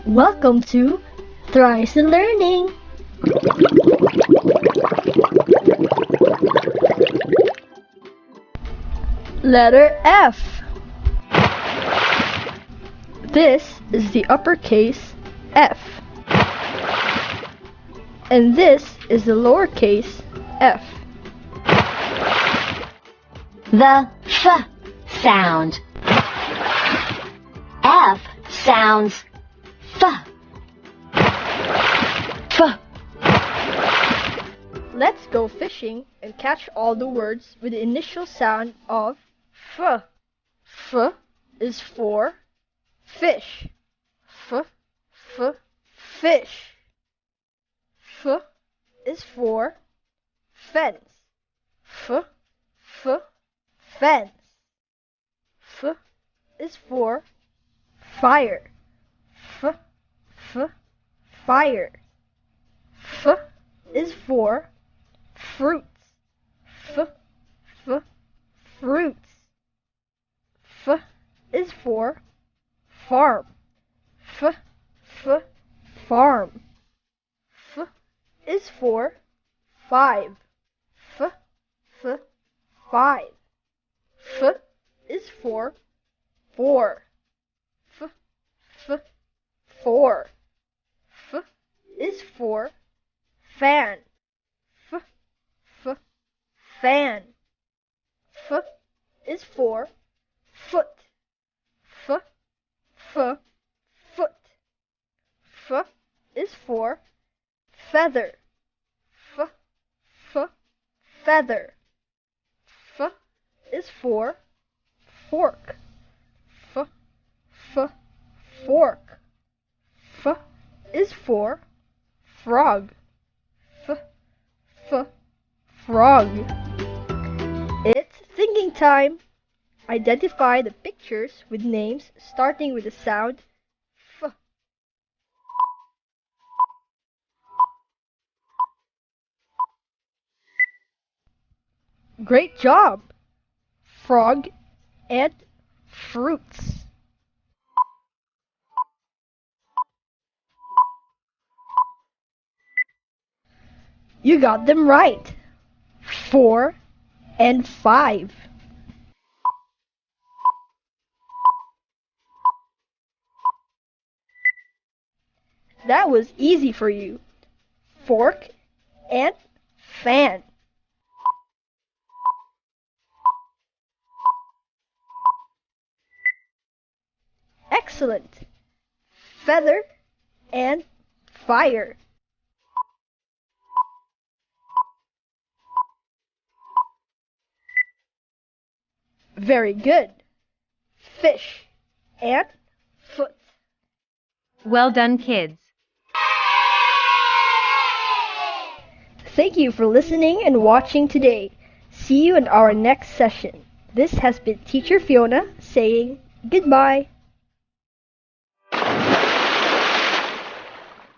Welcome to Thrice in Learning. Letter F. This is the uppercase F. And this is the lowercase f. The F sound. F sounds F. F. Let's go fishing and catch all the words with the initial sound of F. F is for fish. F, f, fish. F is for fence. F, f, fence. F is for fire. F, f, fire. F is for fruits. F, f, fruits. F is for farm. F, f, farm. F is for five. F, f, five. F is for four. F, f, four. F is for fan. F, f, fan. F is for foot. F, f, foot. F is for feather. F, f, feather. F is for fork. F, f, fork. F is for frog. F, f, frog. It's thinking time. Identify the pictures with names starting with the sound F. Great job! Frog and fruits. You got them right. 4 and 5. That was easy for you. Fork and fan. Excellent. Feather and fire. Very good. Fish and foot. Well done, kids. Thank you for listening and watching today. See you in our next session. This has been Teacher Fiona saying goodbye.